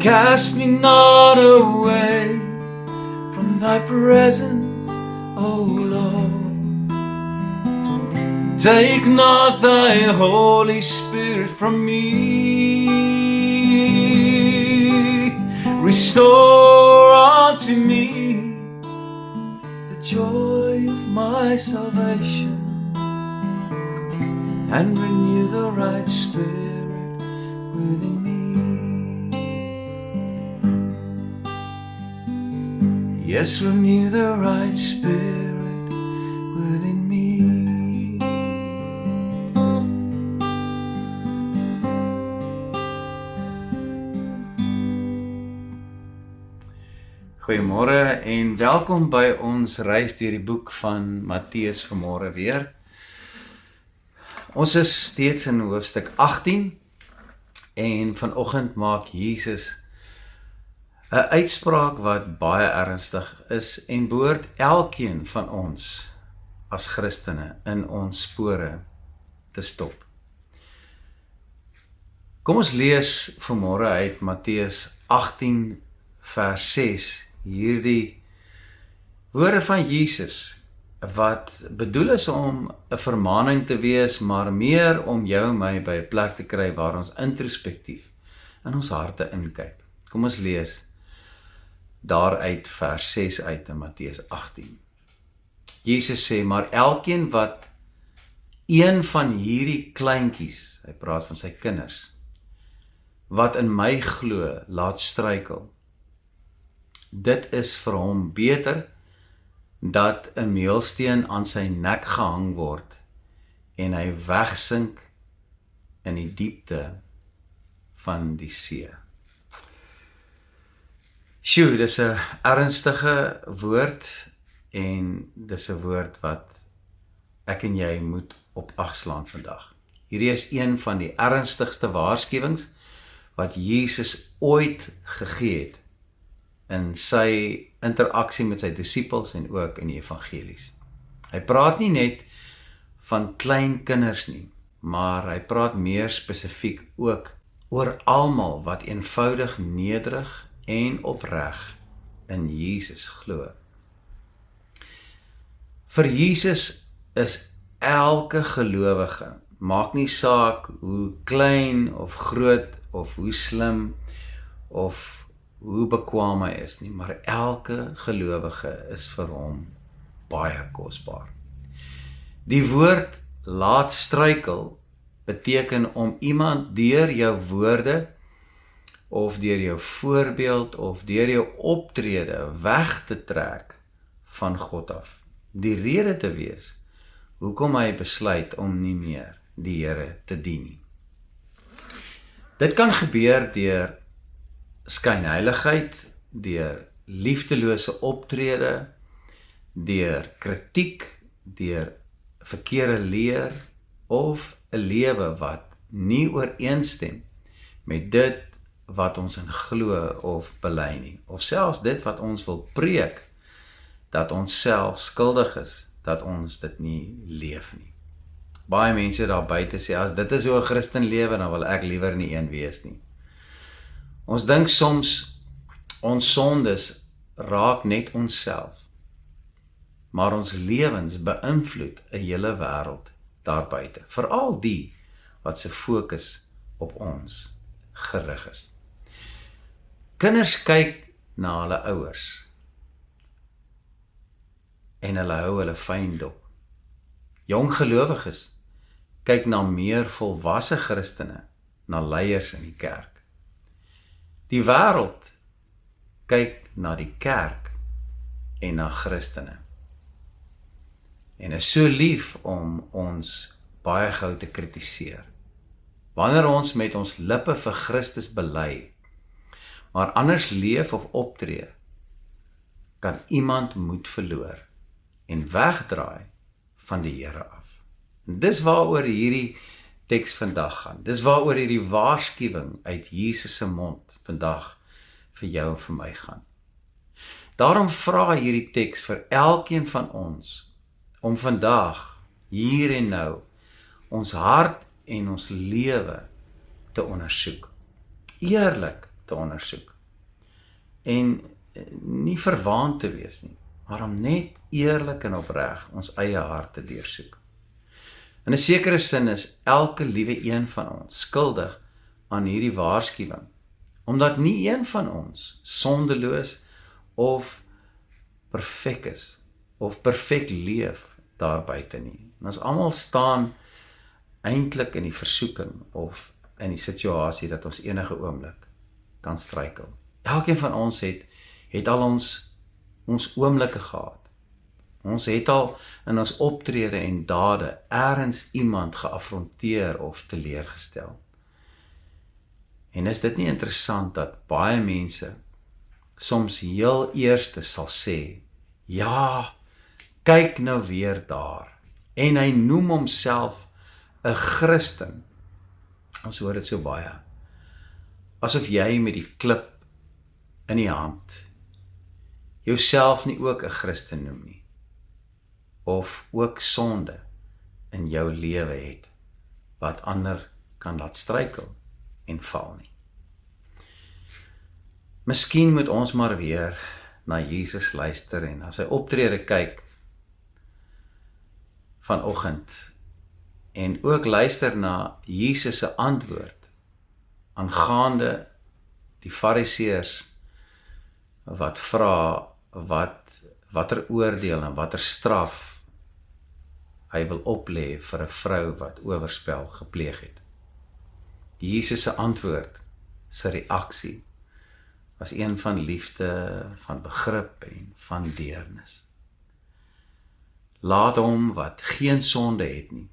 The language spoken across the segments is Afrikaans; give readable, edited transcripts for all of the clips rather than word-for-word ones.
Cast me not away from thy presence, O Lord. Take not thy Holy Spirit from me. Restore unto me the joy of my salvation, and renew the right spirit within me. Yes, renew the right spirit within me. Goeiemôre en welkom by ons reis deur die boek van Matteus vanmôre weer. Ons is steeds in hoofstuk 18 en vanoggend maak Jesus 'n uitspraak wat baie ernstig is en behoort elkeen van ons as Christene in ons spore te stop. Kom ons lees vanmôre uit Matteus 18 vers 6, hierdie woorde van Jesus, wat bedoel is om 'n vermaning te wees, maar meer om jou en my by 'n plek te kry waar ons introspektief in ons harte inkyk. Kom ons lees daaruit vers 6 uit in Matteus 18. Jesus sê, maar elkeen wat een van hierdie kleintjies, hy praat van sy kinders, wat in my glo, laat struikel, dit is vir hom beter dat 'n meelsteen aan sy nek gehang word en hy wegsink in die diepte van die see. Sjoe, dis 'n ernstige woord en dis 'n woord wat ek en jy moet op ag slaan vandag. Hierdie is een van die ernstigste waarskuwings wat Jesus ooit gegee het in sy interaksie met sy disippels en ook in die evangelies. Hy praat nie net van klein kinders nie, maar hy praat meer spesifiek ook oor almal wat eenvoudig nederig en opreg in Jesus glo. Vir Jesus is elke gelowige, maak nie saak hoe klein of groot of hoe slim of hoe bekwaam hy is nie, maar elke gelowige is vir hom baie kosbaar. Die woord laat struikel beteken om iemand deur jou woorde of deur jou voorbeeld of deur jou optrede weg te trek van God af. Die rede te wees hoekom hy besluit om nie meer die Here te dien nie. Dit kan gebeur deur skynheiligheid, deur liefdelose optrede, deur kritiek, deur verkeerde leer of 'n lewe wat nie ooreenstem met dit wat ons in glo of bely nie, of selfs dit wat ons wil preek, dat ons self skuldig is, dat ons dit nie leef nie. Baie mense daar buite sê, as dit is hoe 'n Christen lewe, dan wil ek liewer nie een wees nie. Ons dink soms, ons sondes raak net onsself, maar ons lewens beïnvloed 'n hele wêreld daar buite, veral die wat se fokus op ons gerig is. Kinders kyk na hulle ouers en hulle hou hulle fyn dop. Jong gelowiges kyk na meer volwasse Christene, na leiers in die kerk. Die wêreld kyk na die kerk en na Christene. En is so lief om ons baie gou te kritiseer. Wanneer ons met ons lippe vir Christus bely, maar anders leef of optree, kan iemand moed verloor en wegdraai van die Here af. En dis waaroor hierdie teks vandag gaan. Dis waaroor hierdie waarskuwing uit Jesus se mond vandag vir jou en vir my gaan. Daarom vra hierdie teks vir elkeen van ons om vandag, hier en nou, ons hart en ons lewe te ondersoek. Eerlik te ondersoek. en nie verwaand te wees nie, maar om net eerlik en opreg ons eie harte deursoek. In 'n sekere sin is elke liewe een van ons skuldig aan hierdie waarskuwing, omdat nie een van ons sondeloos of perfek is, of perfek leef daar buite nie. En ons almal staan eintlik in die versoeking of in die situasie dat ons enige oomblik kan struikel. Elkeen van ons het al ons oomblikke gehad. Ons het al in ons optrede en dade ergens iemand geaffronteer of teleurgestel. En is dit nie interessant dat baie mense soms heel eerste sal sê, ja, kyk nou weer daar. En hy noem homself 'n Christen. Ons hoor dit so baie. Asof jy met die klip in die hand jouself nie ook 'n Christen noem nie. Of ook sonde in jou lewe het, wat ander kan laat struikel en val nie. Miskien moet ons maar weer na Jesus luister en na sy optrede kyk vanoggend en ook luister na Jesus se antwoord aangaande die Fariseërs wat vra watter oordeel en watter straf hy wil oplê vir 'n vrou wat oorspel gepleeg het. Jesus se antwoord, sy reaksie, was een van liefde, van begrip en van deernis. Laat hom wat geen sonde het nie,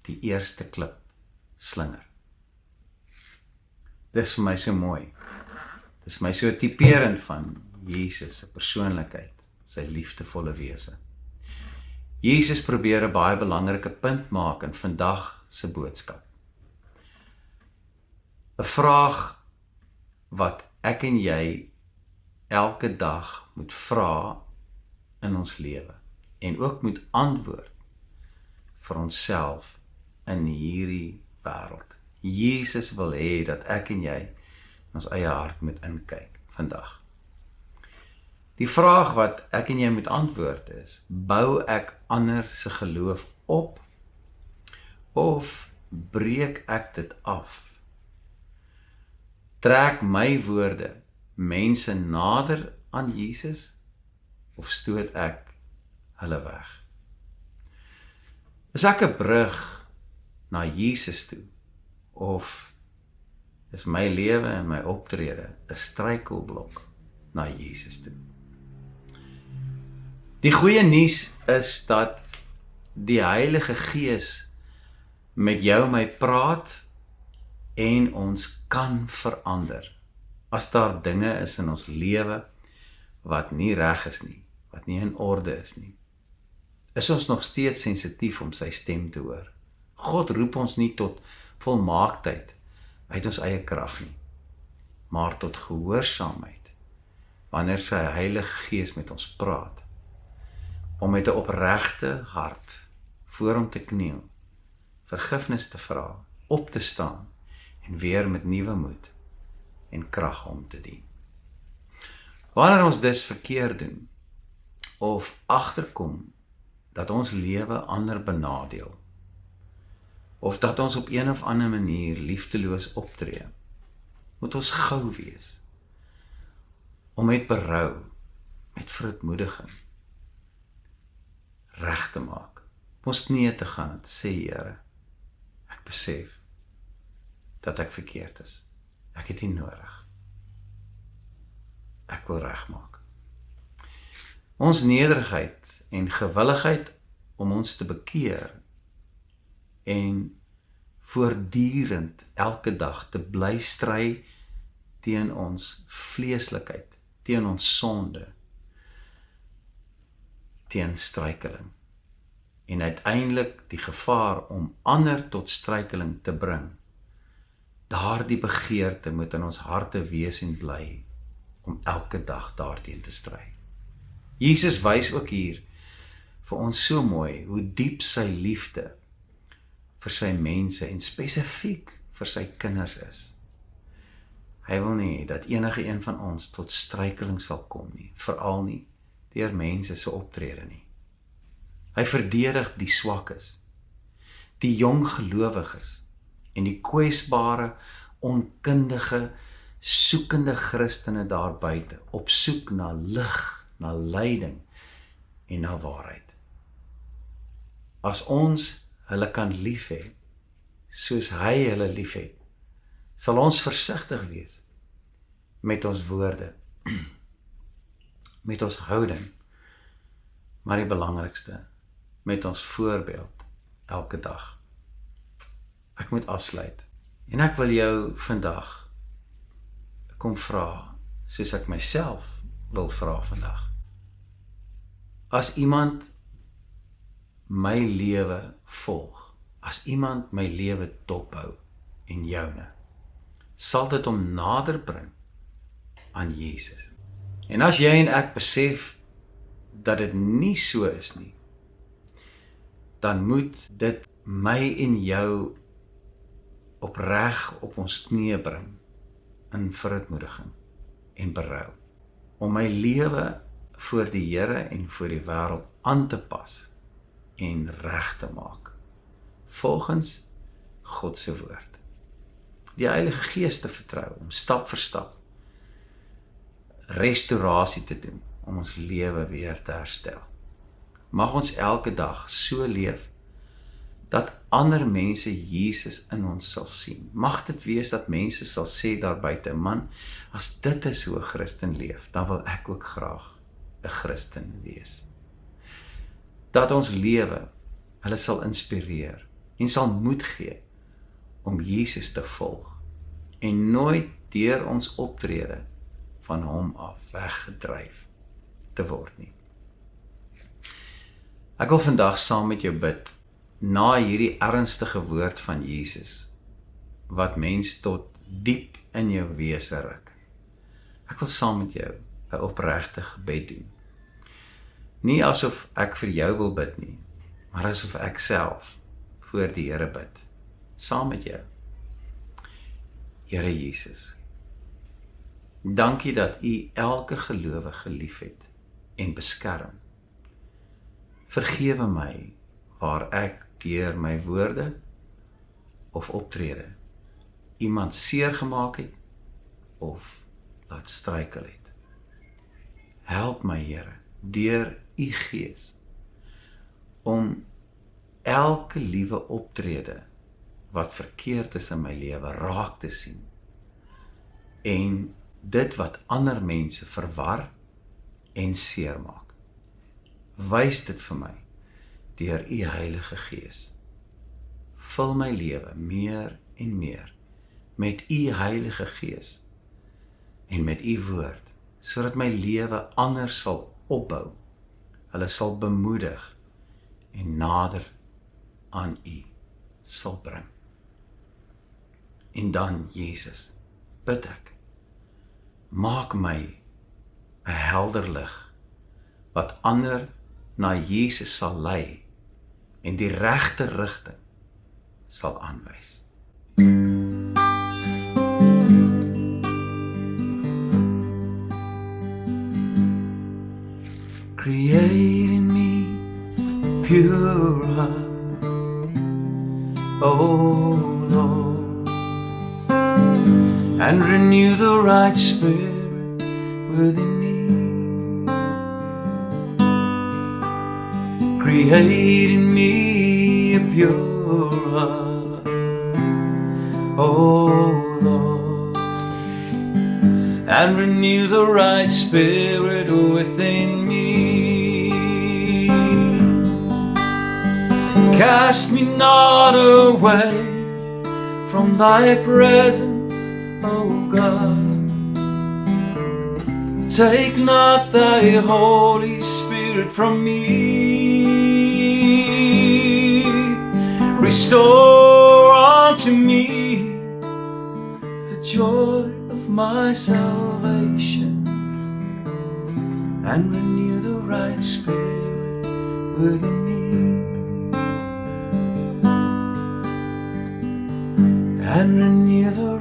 die eerste klip slinger. Dis vir my so mooi. Dis vir my so typerend van Jesus se persoonlikheid, sy liefdevolle wese. Jesus probeer 'n baie belangrike punt maak in vandag se boodskap. 'n vraag wat ek en jy elke dag moet vra in ons lewe en ook moet antwoord vir onsself in hierdie wêreld. Jesus wil hê dat ek en jy in ons eie hart moet inkyk vandag. Die vraag wat ek en jy moet antwoord is, bou ek ander se geloof op of breek ek dit af? Trek my woorde mense nader aan Jesus of stoot ek hulle weg? Is ek 'n brug na Jesus toe of is my lewe en my optrede 'n struikelblok na Jesus toe? Die goeie nuus is dat die Heilige Gees met jou en my praat en ons kan verander. As daar dinge is in ons lewe wat nie reg is nie, wat nie in orde is nie, is ons nog steeds sensitief om sy stem te hoor. God roep ons nie tot volmaaktheid uit ons eie krag nie, maar tot gehoorsaamheid wanneer sy Heilige Gees met ons praat, om met 'n opregte hart voor hom te kniel, vergifnis te vra, op te staan en weer met nuwe moed en krag hom te dien. Wanneer ons dus verkeerd doen of agterkom dat ons lewe ander benadeel of dat ons op een of ander manier liefdeloos optree, moet ons gou wees om met berou, met verootmoediging reg te maak, op ons knieë te gaan en te sê, Here, ek besef dat ek verkeerd is. Ek het U nodig. Ek wil regmaak. Ons nederigheid en gewilligheid om ons te bekeer en voortdurend elke dag te bly stry teen ons vleeslikheid, teen ons sonde, teen struikeling en uiteindelik die gevaar om ander tot struikeling te bring. Daardie begeerte moet in ons harte wees en bly om elke dag daarteen te stry. Jesus wys ook hier vir ons so mooi hoe diep sy liefde vir sy mense en spesifiek vir sy kinders is. Hy wil nie dat enige een van ons tot struikeling sal kom nie, veral nie deur mense se optrede nie. Hy verdedig die swakkes, die jong gelowiges en die kwesbare, onkundige, soekende Christene daar buite, op soek na lig, na leiding en na waarheid. As ons hulle kan lief hê, soos hy hulle lief het, sal ons versigtig wees met ons woorde, met ons houding, maar die belangrikste, met ons voorbeeld elke dag. Ek moet afsluit, en ek wil jou vandag kom vra, soos ek myself wil vra vandag. As iemand my lewe volg, as iemand my lewe dophou en joune, sal dit hom nader bring aan Jesus. En as jy en ek besef dat dit nie so is nie, dan moet dit my en jou opreg op ons knieë bring in verootmoediging en berou, om my lewe voor die Here en voor die wêreld aan te pas en reg te maak, volgens God se woord. Die Heilige Gees te vertrou, om stap vir stap restaurasie te doen, om ons lewe weer te herstel. Mag ons elke dag so leef, dat ander mense Jesus in ons sal sien. Mag dit wees dat mense sal sê daar buite, man, as dit is hoe 'n Christen leef, dan wil ek ook graag 'n Christen wees. Dat ons lewe hulle sal inspireer en sal moed gee om Jesus te volg en nooit deur ons optrede van hom af weggedryf te word nie. Ek wil vandag saam met jou bid, na hierdie ernstige woord van Jesus, wat mens tot diep in jou wese ruk. Ek wil saam met jou 'n opregte gebed doen. Nie asof ek vir jou wil bid nie, maar asof ek self voor die Here bid, saam met jou. Here Jesus, dankie dat U elke gelowige liefhet en beskerm. Vergewe my waar ek deur my woorde of optrede iemand seer gemaak het of laat struikel het. Help my, Here, deur U Gees om elke liewe optrede wat verkeerd is in my lewe raak te sien en dit wat ander mense verwar en seermaak. Wys dit vir my deur U Heilige Gees. Vul my lewe meer en meer met U Heilige Gees en met U woord, sodat my lewe ander sal opbou, hulle sal bemoedig en nader aan U sal bring. En dan, Jesus, bid ek, maak my 'n helder lig, wat ander na Jesus sal lei en die regte rigting sal aanwys. Create in me a pure heart, O Lord, and renew the right spirit within me. Create in me a pure heart, O Lord, and renew the right spirit within me. Cast me not away from Thy presence, O God. Take not Thy Holy Spirit from me. Restore unto me the joy of my salvation, and renew the right spirit within me. And renew the